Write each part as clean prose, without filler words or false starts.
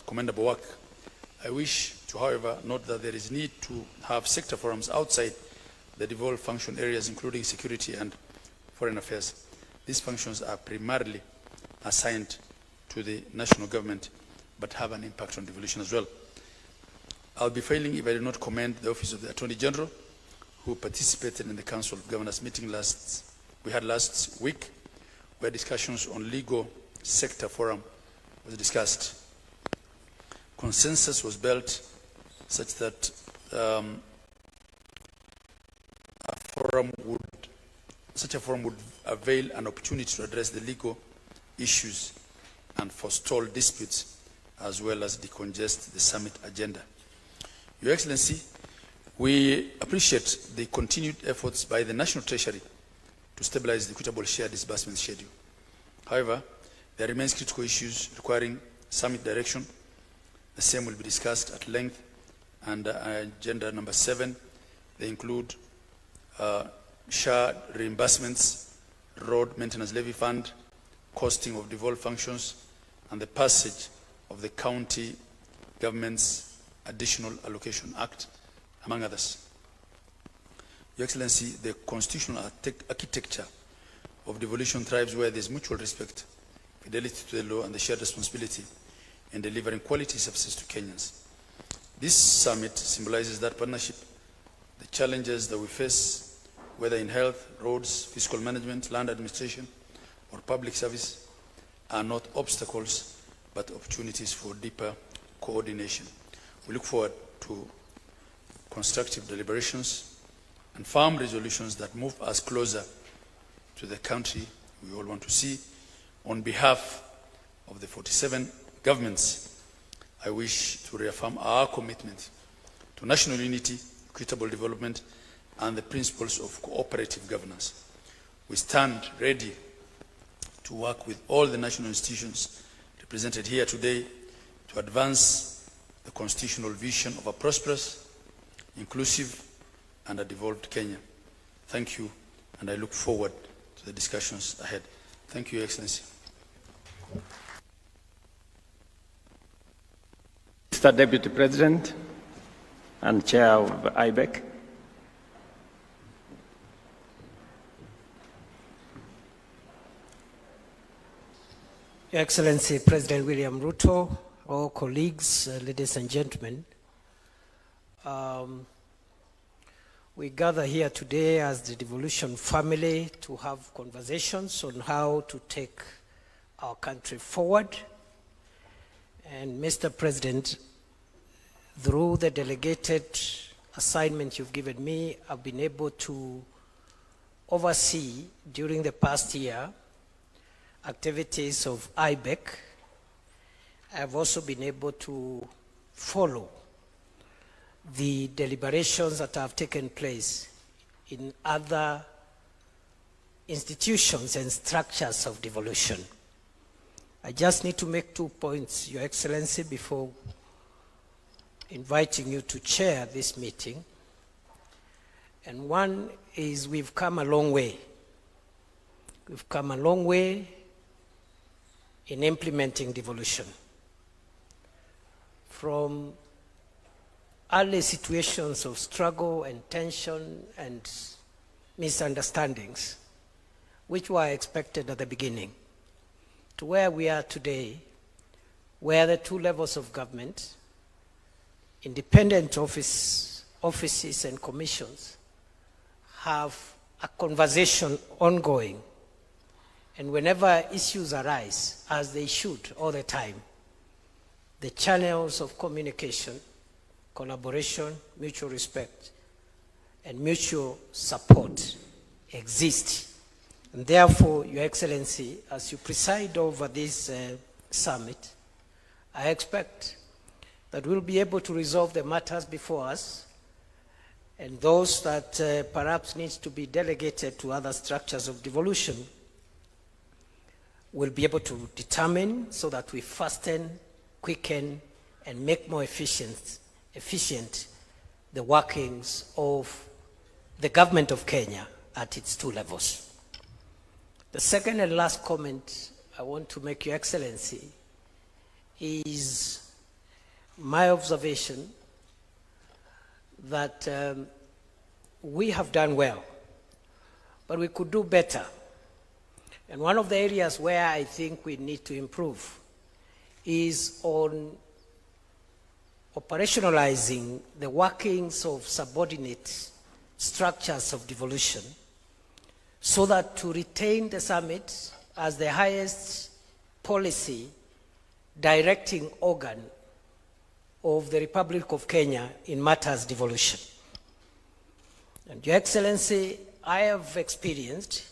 commendable work. I wish to, however, note that there is need to have sector forums outside the devolved function areas, including security and foreign affairs. These functions are primarily assigned to the national government, but have an impact on devolution as well. I'll be failing if I do not commend the Office of the Attorney General, who participated in the Council of Governors meeting we had last week, where discussions on legal sector forum was discussed. Consensus was built such that such a forum would avail an opportunity to address the legal issues and forestall disputes, as well as decongest the summit agenda. Your Excellency, we appreciate the continued efforts by the National Treasury to stabilize the equitable share disbursement schedule. However, there remains critical issues requiring summit direction. The same will be discussed at length, and agenda number 7, they include SHA reimbursements, road maintenance levy fund, costing of devolved functions, and the passage of the County Government's Additional Allocation Act, among others. Your Excellency, the constitutional architecture of devolution thrives where there is mutual respect, fidelity to the law, and the shared responsibility in delivering quality services to Kenyans. This summit symbolizes that partnership. The challenges that we face, whether in health, roads, fiscal management, land administration, or public service, are not obstacles, but opportunities for deeper coordination. We look forward to constructive deliberations and firm resolutions that move us closer to the country we all want to see. On behalf of the 47 governments, I wish to reaffirm our commitment to national unity, equitable development, and the principles of cooperative governance. We stand ready to work with all the national institutions represented here today to advance the constitutional vision of a prosperous, inclusive, and a devolved Kenya. Thank you, and I look forward to the discussions ahead. Thank you, Your Excellency. Mr. Deputy President and Chair of IBEC. Your Excellency President William Ruto, all colleagues, ladies and gentlemen, we gather here today as the devolution family to have conversations on how to take our country forward. And Mr. President, through the delegated assignment you've given me, I've been able to oversee during the past year activities of IBEC. I've also been able to follow the deliberations that have taken place in other institutions and structures of devolution. I just need to make 2 points, Your Excellency, before inviting you to chair this meeting. And one is we've come a long way. We've come a long way in implementing devolution. From early situations of struggle and tension and misunderstandings, which were expected at the beginning, to where we are today, where the 2 levels of government, independent offices and commissions, have a conversation ongoing. And whenever issues arise, as they should all the time, the channels of communication, collaboration, mutual respect, and mutual support exist. And therefore, Your Excellency, as you preside over this summit, I expect that we'll be able to resolve the matters before us, and those that perhaps needs to be delegated to other structures of devolution will be able to determine so that we fasten, quicken, and make more efficient the workings of the government of Kenya at its 2 levels. The second and last comment I want to make, Your Excellency, is my observation that we have done well, but we could do better. And one of the areas where I think we need to improve is on operationalizing the workings of subordinate structures of devolution, so that to retain the summit as the highest policy directing organ of the Republic of Kenya in matters devolution. And Your Excellency, I have experienced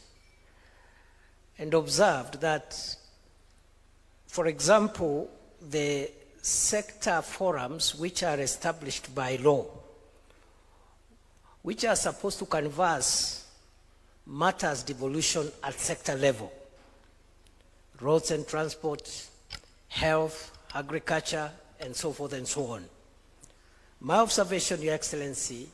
and observed that, for example, the sector forums which are established by law, which are supposed to canvass matters devolution at sector level, roads and transport, health, agriculture, and so forth and so on. My observation, Your Excellency,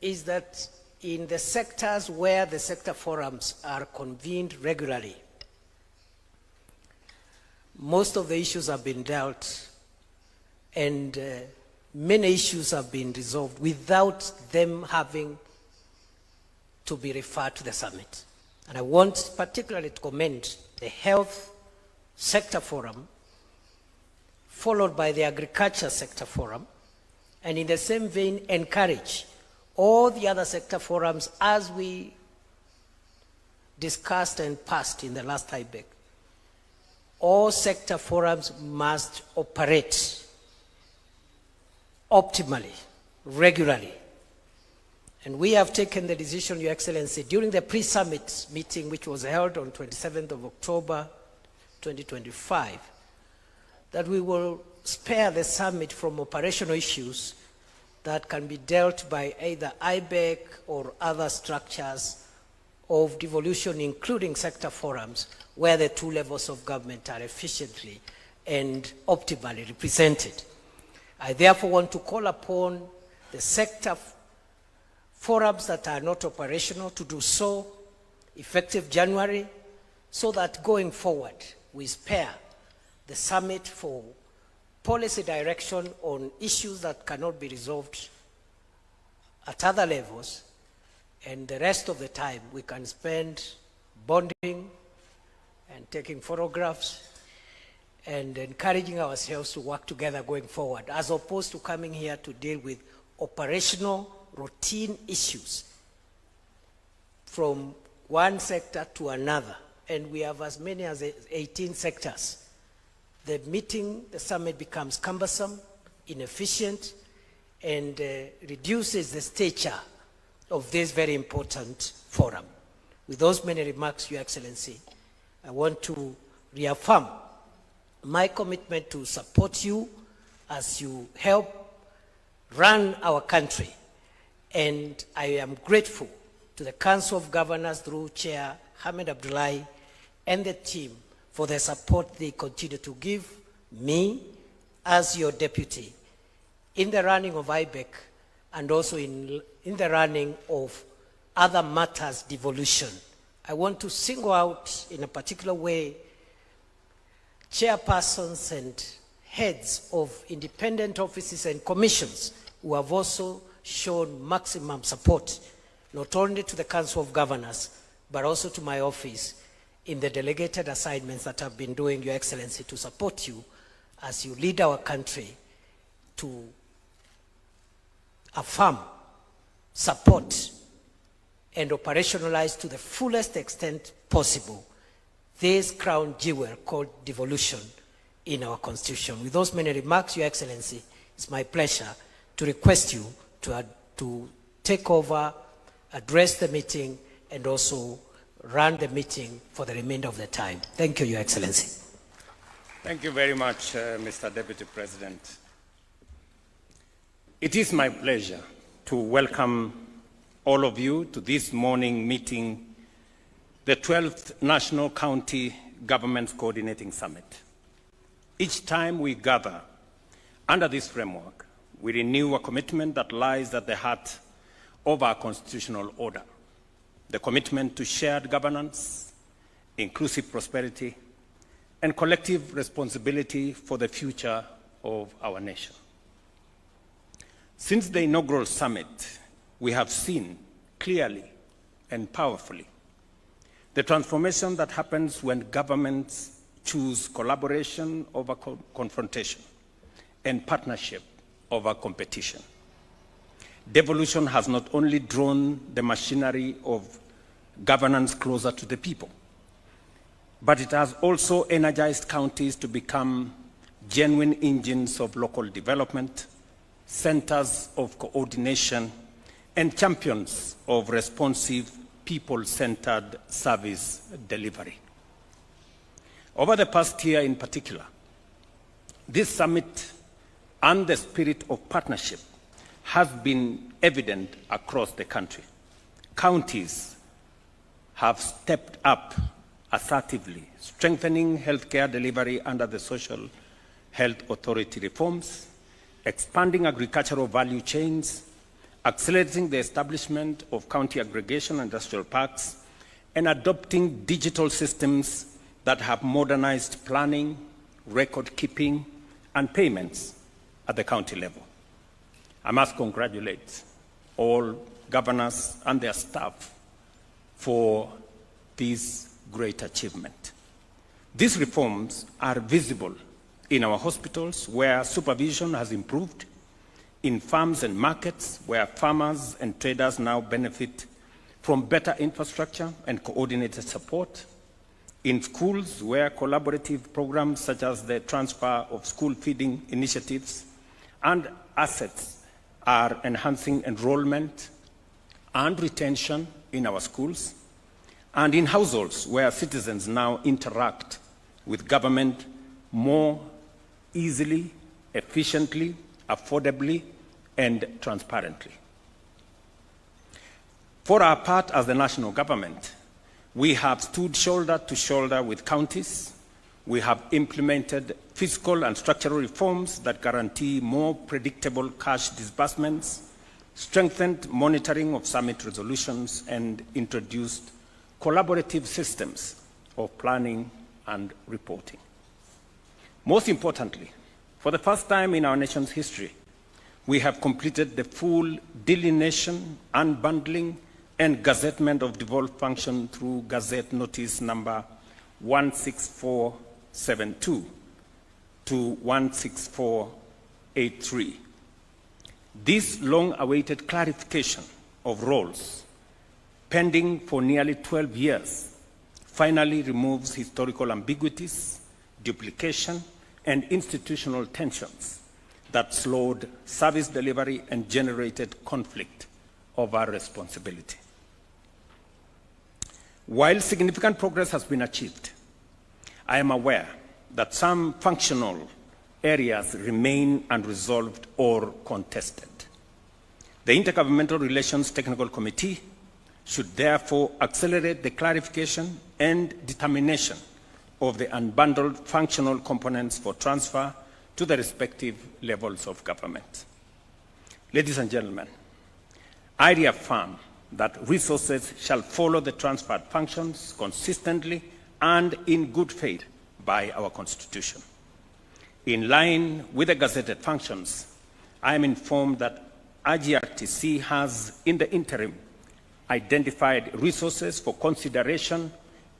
is that in the sectors where the sector forums are convened regularly, most of the issues have been dealt, and many issues have been resolved without them having to be referred to the summit. And I want particularly to commend the health sector forum, followed by the agriculture sector forum, and in the same vein encourage all the other sector forums, as we discussed and passed in the last IBEC. All sector forums must operate optimally, regularly. And we have taken the decision, Your Excellency, during the pre-summit meeting, which was held on 27th of October 2025, that we will spare the summit from operational issues that can be dealt by either IBEC or other structures of devolution, including sector forums, where the two levels of government are efficiently and optimally represented. I therefore want to call upon the sector forums that are not operational to do so effective January, so that going forward we spare the summit for policy direction on issues that cannot be resolved at other levels, and the rest of the time we can spend bonding and taking photographs and encouraging ourselves to work together going forward, as opposed to coming here to deal with operational routine issues from one sector to another. And we have as many as 18 sectors. The meeting, the summit becomes cumbersome, inefficient, and reduces the stature of this very important forum. With those many remarks, Your Excellency, I want to reaffirm my commitment to support you as you help run our country. And I am grateful to the Council of Governors through Chair Hamid Abdullahi and the team for the support they continue to give me as your deputy in the running of IBEC, and also in the running of other matters devolution. I want to single out in a particular way chairpersons and heads of independent offices and commissions who have also shown maximum support, not only to the Council of Governors, but also to my office in the delegated assignments that I've been doing, Your Excellency, to support you as you lead our country to affirm, support, and operationalize to the fullest extent possible this crown jewel called devolution in our Constitution. With those many remarks, Your Excellency, it's my pleasure to request you to take over, address the meeting, and also run the meeting for the remainder of the time. Thank you, Your Excellency. Thank you very much, Mr. Deputy President. It is my pleasure to welcome all of you to this morning meeting, the 12th National County Governments Coordinating Summit. Each time we gather under this framework, we renew a commitment that lies at the heart of our constitutional order, the commitment to shared governance, inclusive prosperity, and collective responsibility for the future of our nation. Since the inaugural summit, we have seen clearly and powerfully the transformation that happens when governments choose collaboration over confrontation and partnership over competition. Devolution has not only drawn the machinery of governance closer to the people, but it has also energized counties to become genuine engines of local development, centers of coordination, and champions of responsive, people-centered service delivery. Over the past year in particular, this summit and the spirit of partnership has been evident across the country. Counties have stepped up assertively, strengthening healthcare delivery under the Social Health Authority reforms, expanding agricultural value chains, accelerating the establishment of county aggregation and industrial parks, and adopting digital systems that have modernized planning, record keeping, and payments at the county level. I must congratulate all governors and their staff for this great achievement. These reforms are visible in our hospitals, where supervision has improved, in farms and markets, where farmers and traders now benefit from better infrastructure and coordinated support, in schools, where collaborative programs such as the transfer of school feeding initiatives and assets are enhancing enrollment and retention in our schools, and in households where citizens now interact with government more easily, efficiently, affordably, and transparently. For our part as the national government, we have stood shoulder to shoulder with counties. We have implemented fiscal and structural reforms that guarantee more predictable cash disbursements, strengthened monitoring of summit resolutions, and introduced collaborative systems of planning and reporting. Most importantly, for the first time in our nation's history, we have completed the full delineation, unbundling, and gazettement of devolved function through Gazette Notice number 16472 to 16483. This long-awaited clarification of roles, pending for nearly 12 years, finally removes historical ambiguities, duplication, and institutional tensions that slowed service delivery and generated conflict over responsibility. While significant progress has been achieved, I am aware that some functional areas remain unresolved or contested. The Intergovernmental Relations Technical Committee should therefore accelerate the clarification and determination of the unbundled functional components for transfer to the respective levels of government. Ladies and gentlemen, I reaffirm that resources shall follow the transferred functions consistently and in good faith by our Constitution. In line with the gazetted functions, I am informed that IGRTC has, in the interim, identified resources for consideration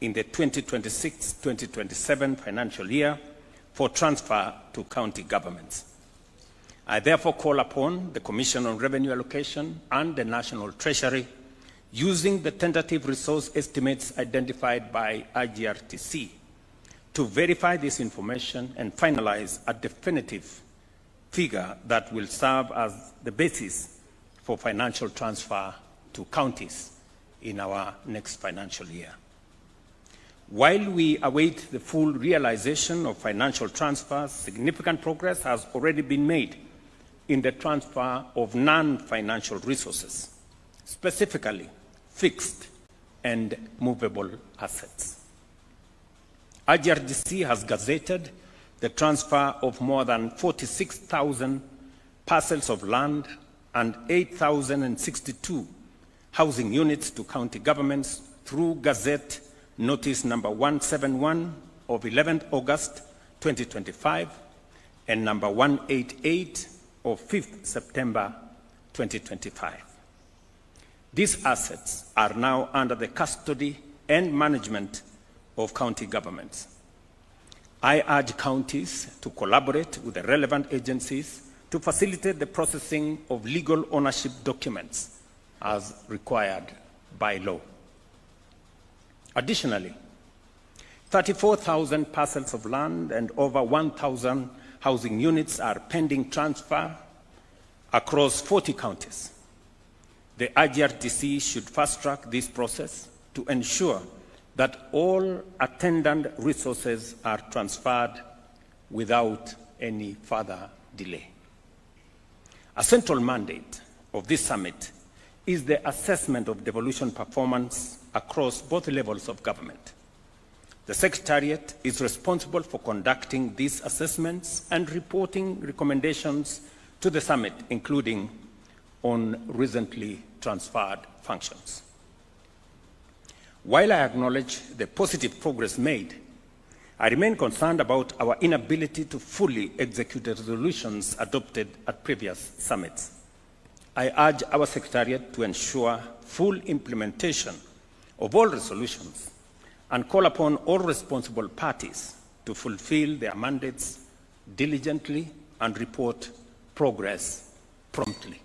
in the 2026-2027 financial year for transfer to county governments. I therefore call upon the Commission on Revenue Allocation and the National Treasury, using the tentative resource estimates identified by IGRTC, to verify this information and finalize a definitive figure that will serve as the basis for financial transfer to counties in our next financial year. While we await the full realization of financial transfers, significant progress has already been made in the transfer of non-financial resources, specifically fixed and movable assets. IGRTC has gazetted the transfer of more than 46,000 parcels of land and 8,062 housing units to county governments through Gazette Notice number 171 of 11th August 2025 and number 188 of 5th September 2025. These assets are now under the custody and management of county governments. I urge counties to collaborate with the relevant agencies to facilitate the processing of legal ownership documents as required by law. Additionally, 34,000 parcels of land and over 1,000 housing units are pending transfer across 40 counties. The IGRTC should fast-track this process to ensure that all attendant resources are transferred without any further delay. A central mandate of this summit is the assessment of devolution performance across both levels of government. The Secretariat is responsible for conducting these assessments and reporting recommendations to the summit, including on recently transferred functions. While I acknowledge the positive progress made, I remain concerned about our inability to fully execute the resolutions adopted at previous summits. I urge our Secretariat to ensure full implementation of all resolutions and call upon all responsible parties to fulfill their mandates diligently and report progress promptly.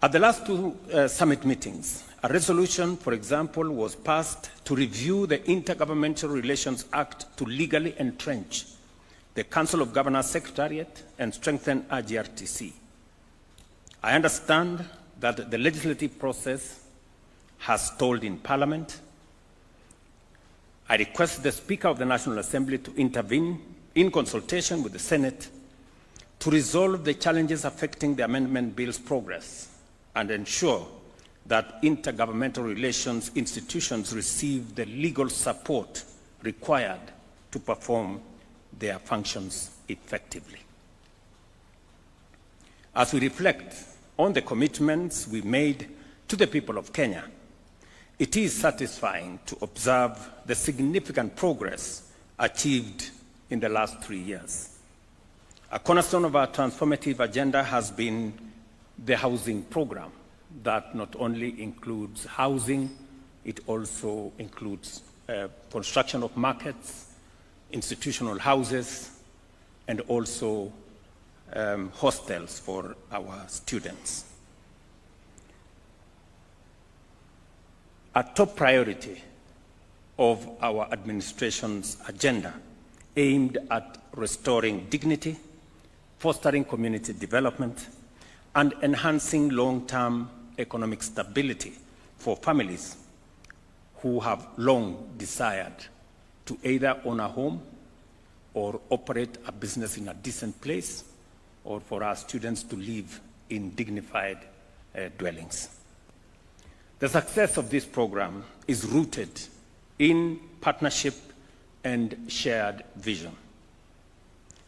At the last two summit meetings, a resolution, for example, was passed to review the Intergovernmental Relations Act to legally entrench the Council of Governors Secretariat and strengthen IGRTC. I understand that the legislative process has stalled in Parliament. I request the Speaker of the National Assembly to intervene in consultation with the Senate to resolve the challenges affecting the amendment bill's progress and ensure that intergovernmental relations institutions receive the legal support required to perform their functions effectively. As we reflect on the commitments we made to the people of Kenya, it is satisfying to observe the significant progress achieved in the last 3 years. A cornerstone of our transformative agenda has been the housing program that not only includes housing, it also includes construction of markets, institutional houses, and also hostels for our students. A top priority of our administration's agenda aimed at restoring dignity, fostering community development, and enhancing long-term economic stability for families who have long desired to either own a home or operate a business in a decent place, or for our students to live in dignified dwellings. The success of this program is rooted in partnership and shared vision.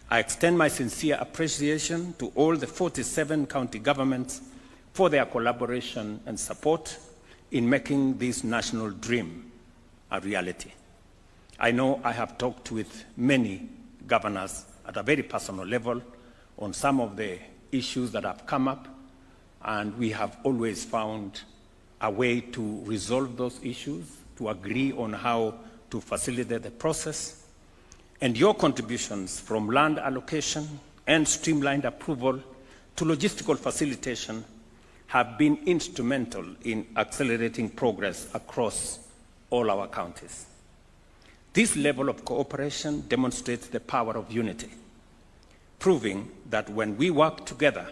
I extend my sincere appreciation to all the 47 county governments for their collaboration and support in making this national dream a reality. I know I have talked with many governors at a very personal level on some of the issues that have come up, and we have always found a way to resolve those issues, to agree on how to facilitate the process. And your contributions from land allocation and streamlined approval to logistical facilitation have been instrumental in accelerating progress across all our counties. This level of cooperation demonstrates the power of unity, proving that when we work together,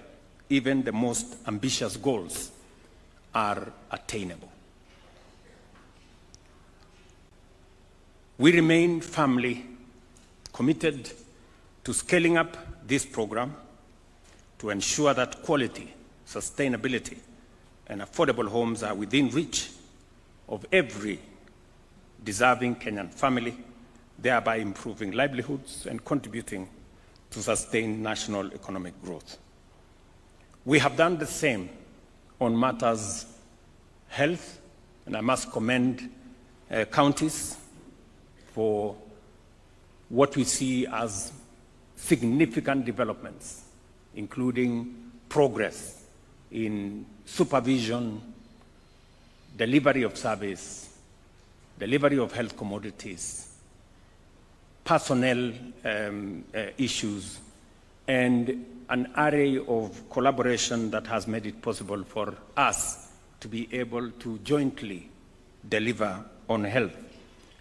even the most ambitious goals are attainable. We remain firmly committed to scaling up this program to ensure that quality, sustainability, and affordable homes are within reach of every deserving Kenyan family, thereby improving livelihoods and contributing to sustain national economic growth. We have done the same on matters health, and I must commend counties for what we see as significant developments, including progress in supervision, delivery of service, delivery of health commodities, personnel issues, and an array of collaboration that has made it possible for us to be able to jointly deliver on health,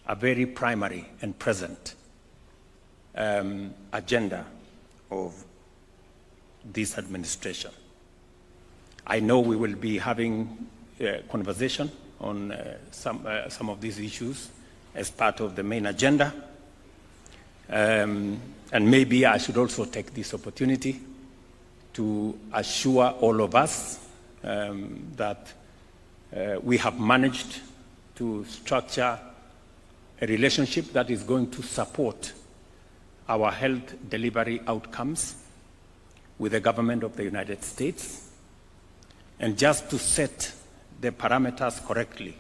a very primary and present agenda of this administration. I know we will be having a conversation on some of these issues as part of the main agenda. And maybe I should also take this opportunity to assure all of us that we have managed to structure a relationship that is going to support our health delivery outcomes with the government of the United States. And just to set the parameters correctly,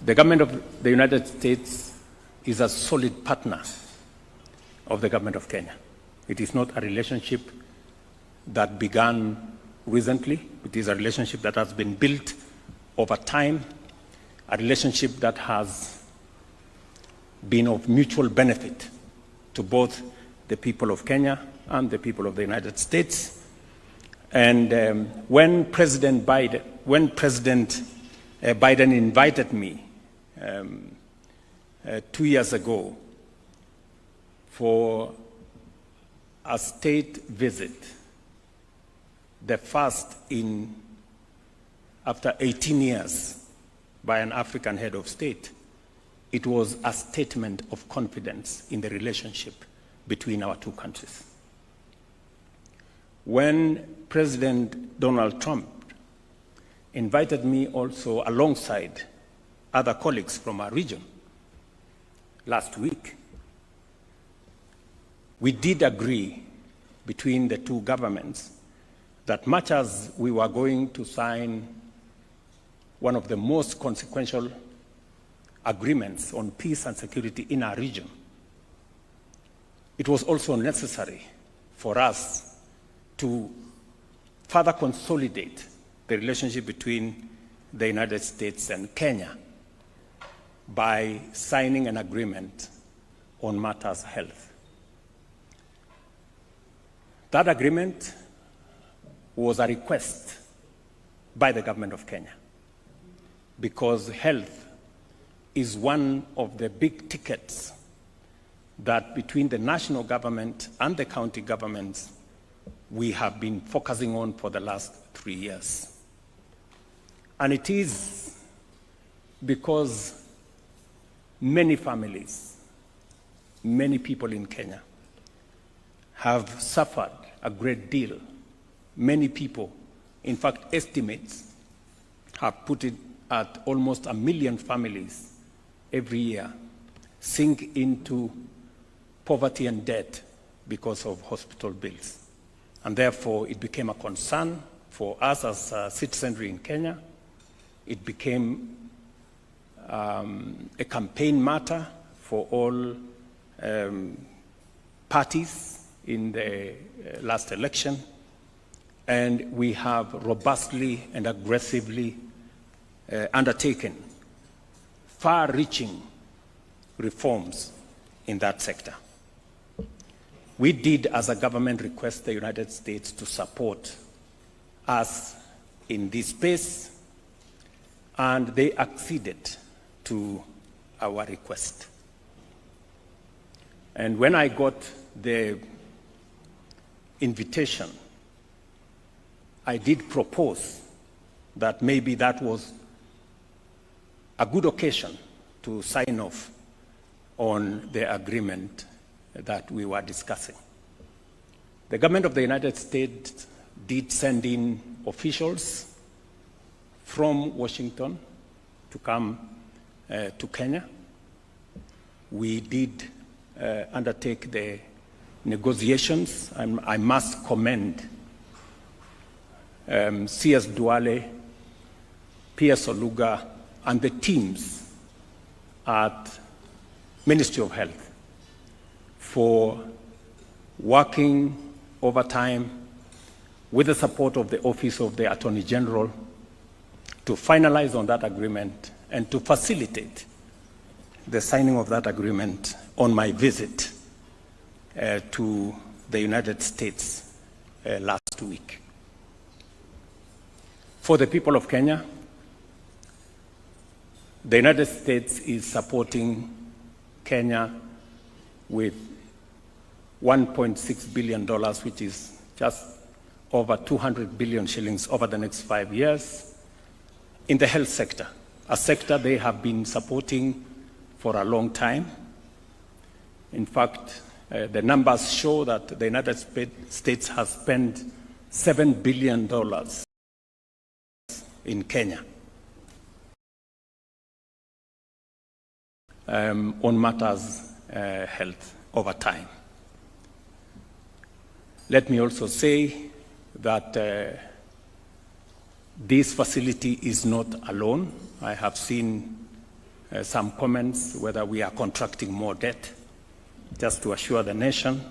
the government of the United States is a solid partner of the government of Kenya. It is not a relationship that began recently. It is a relationship that has been built over time, a relationship that has been of mutual benefit to both the people of Kenya and the people of the United States. And when President Biden invited me 2 years ago for a state visit, the first after 18 years by an African head of state, it was a statement of confidence in the relationship between our two countries. When President Donald Trump invited me also alongside other colleagues from our region last week, we did agree between the two governments that much as we were going to sign one of the most consequential agreements on peace and security in our region, it was also necessary for us to further consolidate the relationship between the United States and Kenya by signing an agreement on matters health. That agreement was a request by the government of Kenya because health is one of the big tickets that between the national government and the county governments we have been focusing on for the last 3 years. And it is because many families, many people in Kenya have suffered a great deal. Many people, in fact, estimates have put it at almost 1 million families every year sink into poverty and debt because of hospital bills. And therefore, it became a concern for us as citizenry in Kenya. It became a campaign matter for all parties in the last election. And we have robustly and aggressively undertaken far-reaching reforms in that sector. We did, as a government, request the United States to support us in this space, and they acceded to our request. And when I got the invitation, I did propose that maybe that was a good occasion to sign off on the agreement that we were discussing. The government of the United States did send in officials from Washington to come to Kenya. We did undertake the negotiations. I must commend C.S. Duale, P.S. Oluga, and the teams at Ministry of Health for working overtime with the support of the Office of the Attorney General to finalize on that agreement and to facilitate the signing of that agreement on my visit to the United States last week. For the people of Kenya, the United States is supporting Kenya with $1.6 billion, which is just over 200 billion shillings over the next 5 years in the health sector, a sector they have been supporting for a long time. In fact, the numbers show that the United States has spent $7 billion in Kenya on matters health over time. Let me also say that this facility is not alone. I have seen some comments whether we are contracting more debt. Just to assure the nation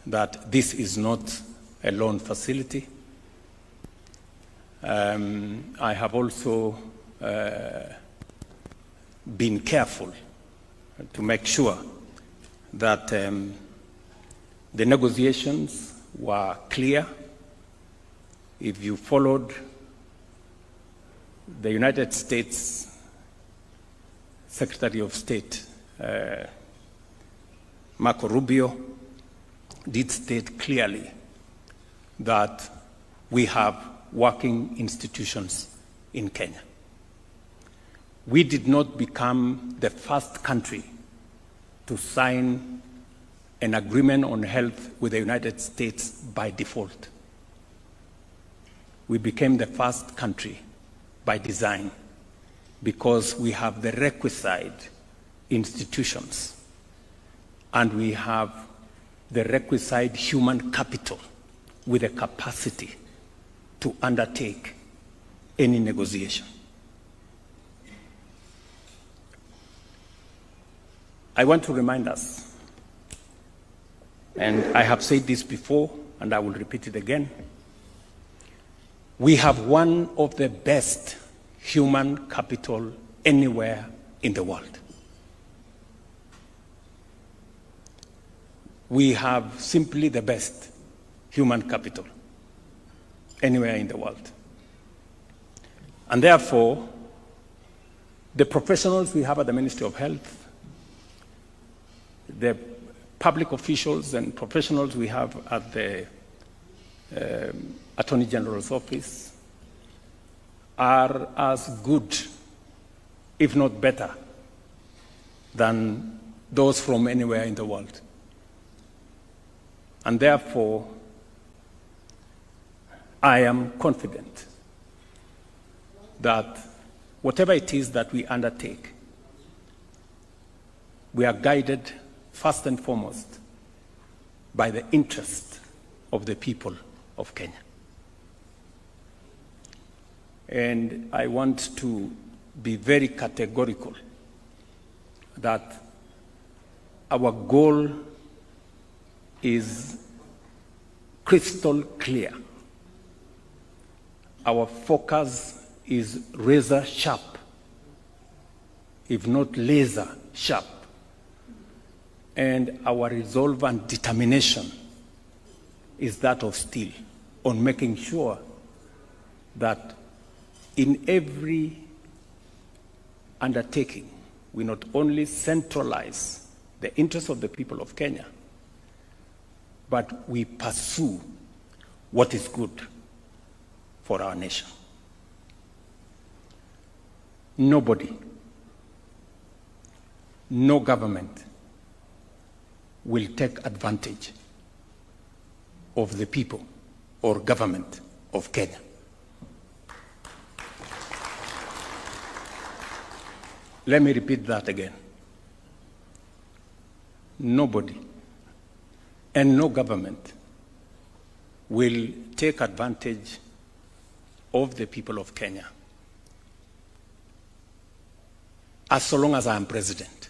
that this is not a loan facility. I have also been careful to make sure that the negotiations were clear. If you followed the United States Secretary of State, Marco Rubio, did state clearly that we have working institutions in Kenya. We did not become the first country to sign an agreement on health with the United States by default. We became the first country by design because we have the requisite institutions and we have the requisite human capital with the capacity to undertake any negotiation. I want to remind us, and I have said this before, and I will repeat it again, we have one of the best human capital anywhere in the world. We have simply the best human capital anywhere in the world. And therefore, the professionals we have at the Ministry of Health, the public officials and professionals we have at the Attorney General's office are as good, if not better, than those from anywhere in the world. And therefore, I am confident that whatever it is that we undertake, we are guided first and foremost by the interest of the people of Kenya. And I want to be very categorical that our goal is crystal clear. Our focus is razor sharp, if not laser sharp. And our resolve and determination is that of steel on making sure that in every undertaking, we not only centralize the interests of the people of Kenya, but we pursue what is good for our nation. Nobody, no government will take advantage of the people or government of Kenya. Let me repeat that again. Nobody and no government will take advantage of the people of Kenya as so long as I am president.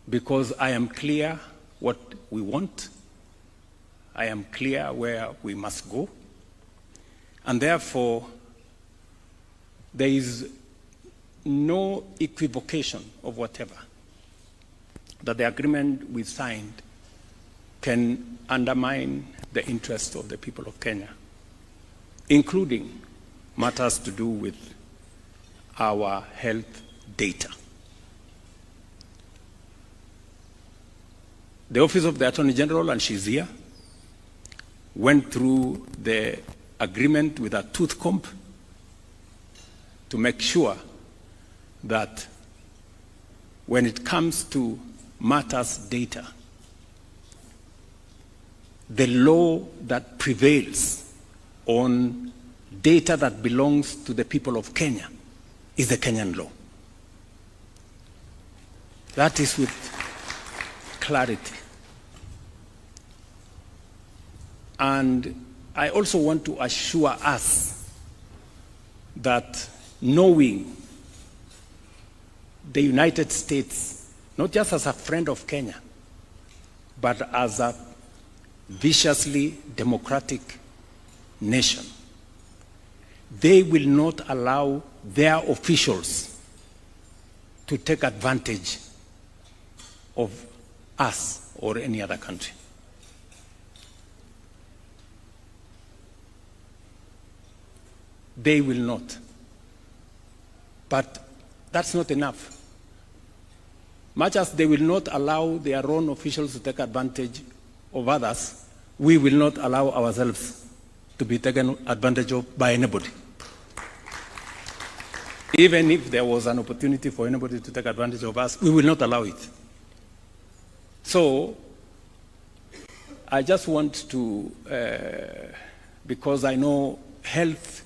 because I am clear what we want. I am clear where we must go. And therefore, there is no equivocation of whatever that the agreement we signed can undermine the interests of the people of Kenya, including matters to do with our health data. The Office of the Attorney General, and she's here, went through the agreement with a tooth comb to make sure that when it comes to matters data, the law that prevails on data that belongs to the people of Kenya is the Kenyan law. That is with clarity. And I also want to assure us that knowing the United States, not just as a friend of Kenya, but as a viciously democratic nation, they will not allow their officials to take advantage of us or any other country. They will not. But that's not enough. Much as they will not allow their own officials to take advantage of others, we will not allow ourselves to be taken advantage of by anybody. Even if there was an opportunity for anybody to take advantage of us, we will not allow it. So, I just want to, because I know health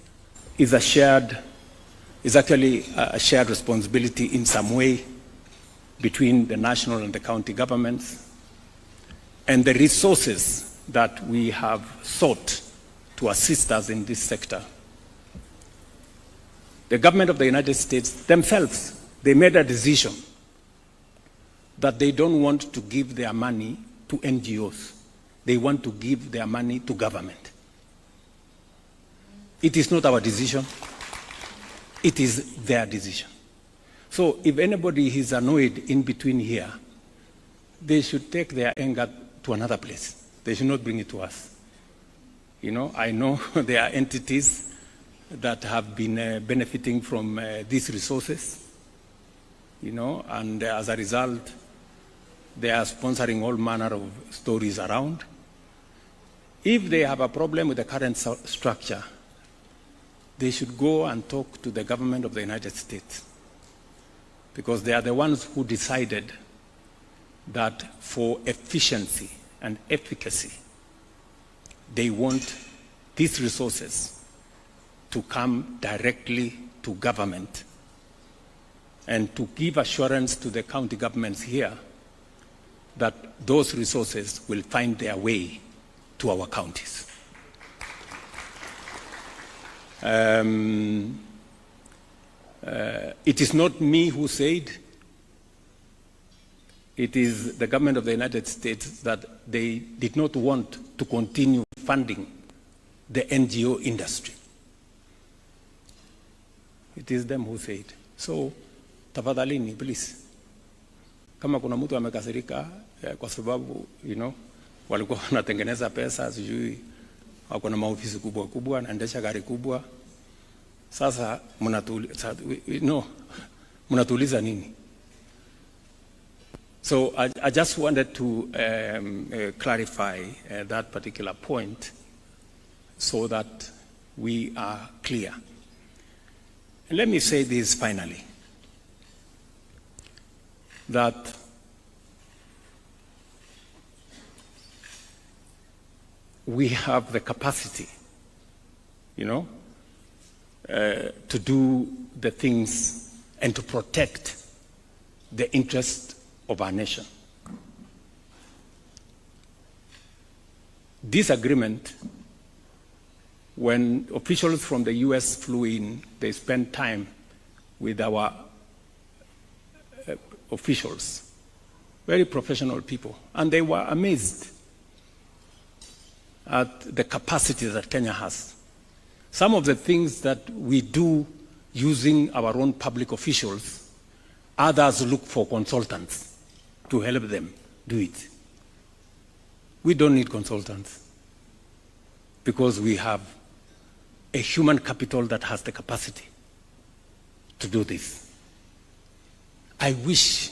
is actually a shared responsibility in some way between the national and the county governments, and the resources that we have sought to assist us in this sector. The government of the United States themselves, they made a decision that they don't want to give their money to NGOs. They want to give their money to government. It is not our decision. It is their decision. So if anybody is annoyed in between here, they should take their anger to another place. They should not bring it to us. You know, I know there are entities that have been benefiting from these resources, you know, and as a result, they are sponsoring all manner of stories around. If they have a problem with the current structure, they should go and talk to the government of the United States, because they are the ones who decided that for efficiency and efficacy, they want these resources to come directly to government and to give assurance to the county governments here that those resources will find their way to our counties. It is not me who said, it is the government of the United States that they did not want to continue funding the NGO industry. It is them who said. So, tafadhalini, please. Kama kuna mtu amekasirika kwa sababu, you know, walikuwa wanatengeneza pesa, sijui wako na maofisi kubwa kubwa, anaendesha gari kubwa. Sasa mnatuuliza nini? So I just wanted to clarify that particular point so that we are clear. And let me say this finally, that we have the capacity, you know, to do the things and to protect the interest of our nation. This agreement, when officials from the US flew in, they spent time with our officials very professional people, and they were amazed at the capacity that Kenya has. Some of the things that we do using our own public officials, others look for consultants to help them do it. We don't need consultants because we have a human capital that has the capacity to do this. I wish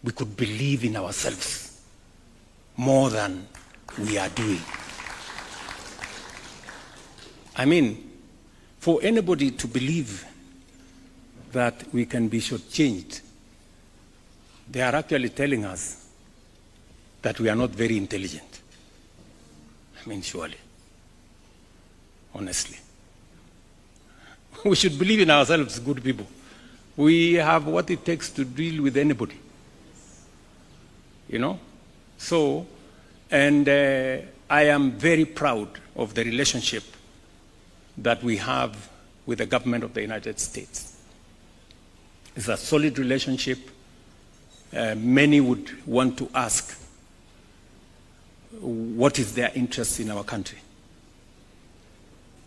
we could believe in ourselves more than we are doing. I mean, for anybody to believe that we can be shortchanged, they are actually telling us that we are not very intelligent. I mean, surely, honestly. We should believe in ourselves, good people. We have what it takes to deal with anybody. You know? So, and I am very proud of the relationship that we have with the government of the United States. It's a solid relationship. Many would want to ask, what is their interest in our country?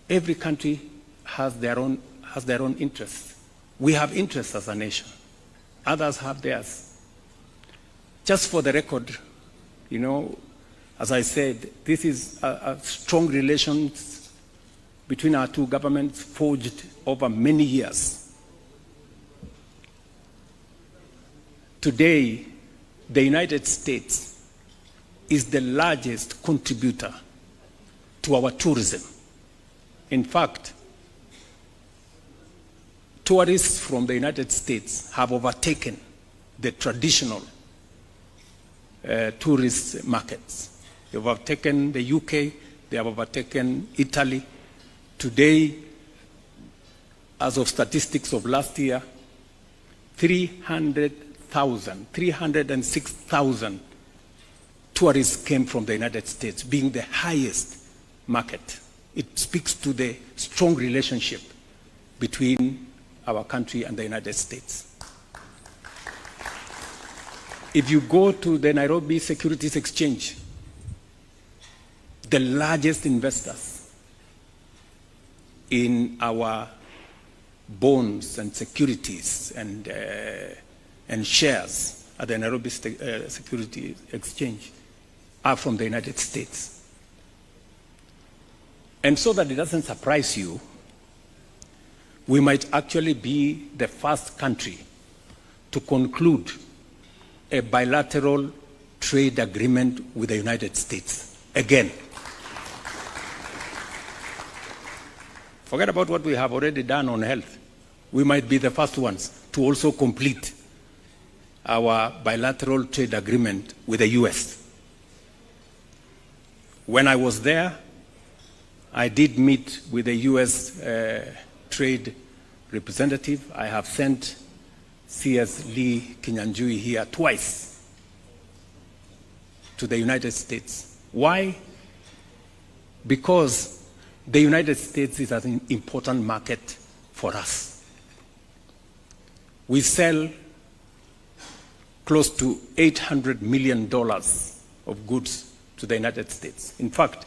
Every country has their own interests. We have interests as a nation. Others have theirs. Just for the record, you know, as I said, this is a strong relations between our two governments forged over many years. Today, the United States is the largest contributor to our tourism. In fact, tourists from the United States have overtaken the traditional tourist markets. They've overtaken the UK, they have overtaken Italy. Today, as of statistics of last year, 306,000 tourists came from the United States, being the highest market. It speaks to the strong relationship between our country and the United States. If you go to the Nairobi Securities Exchange, the largest investors in our bonds and securities and shares at the Nairobi Securities Exchange are from the United States. And so that it doesn't surprise you, we might actually be the first country to conclude a bilateral trade agreement with the United States. Again. Forget about what we have already done on health. We might be the first ones to also complete our bilateral trade agreement with the US. When I was there, I did meet with the US trade representative. I have sent C.S. Lee Kinyanjui here twice to the United States. Why? Because the United States is an important market for us. We sell close to $800 million of goods to the United States. In fact,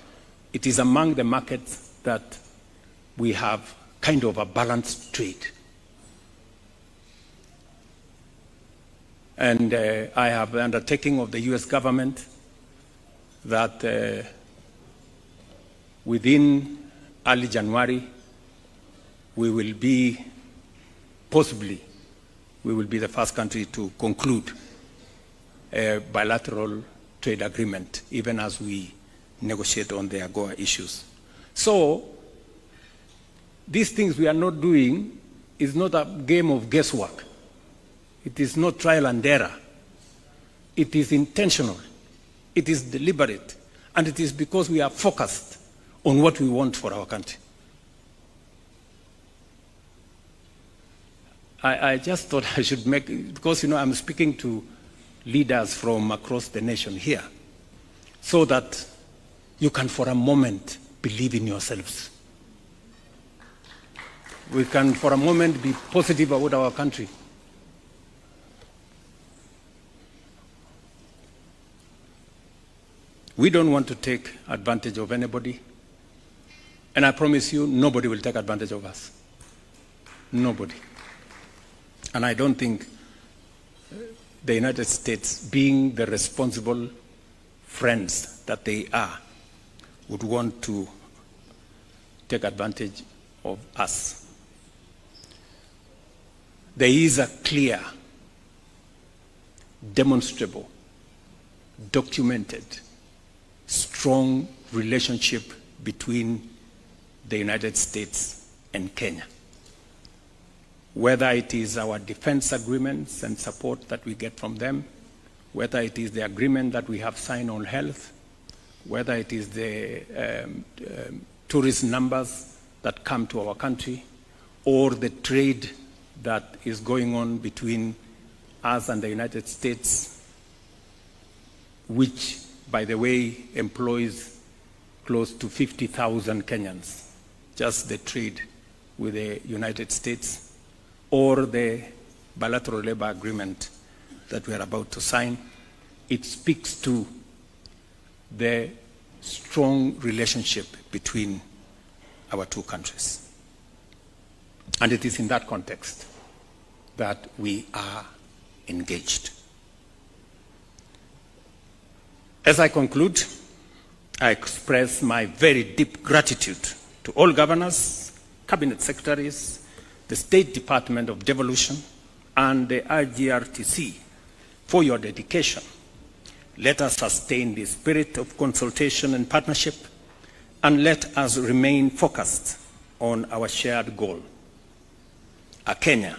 it is among the markets that we have kind of a balanced trade. And I have the undertaking of the US government that within early January, we will be the first country to conclude a bilateral trade agreement, even as we negotiate on the AGOA issues. So, these things we are not doing is not a game of guesswork. It is not trial and error. It is intentional. It is deliberate. And it is because we are focused on what we want for our country. I just thought I should make, because I'm speaking to leaders from across the nation here, so that you can for a moment believe in yourselves. We can for a moment be positive about our country. We don't want to take advantage of anybody. And I promise you, nobody will take advantage of us. Nobody. And I don't think the United States, being the responsible friends that they are, would want to take advantage of us. There is a clear, demonstrable, documented, strong relationship between the United States and Kenya. Whether it is our defense agreements and support that we get from them, whether it is the agreement that we have signed on health, whether it is the tourist numbers that come to our country, or the trade that is going on between us and the United States, which, by the way, employs close to 50,000 Kenyans, just the trade with the United States, or the bilateral labor agreement that we are about to sign. It speaks to the strong relationship between our two countries. And it is in that context that we are engaged. As I conclude, I express my very deep gratitude to all governors, cabinet secretaries, the State Department of Devolution, and the IGRTC for your dedication. Let us sustain the spirit of consultation and partnership, and let us remain focused on our shared goal, a Kenya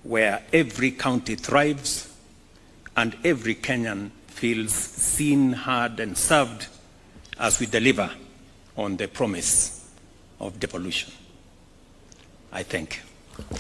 where every county thrives and every Kenyan feels seen, heard, and served as we deliver on the promise of devolution. I thank you.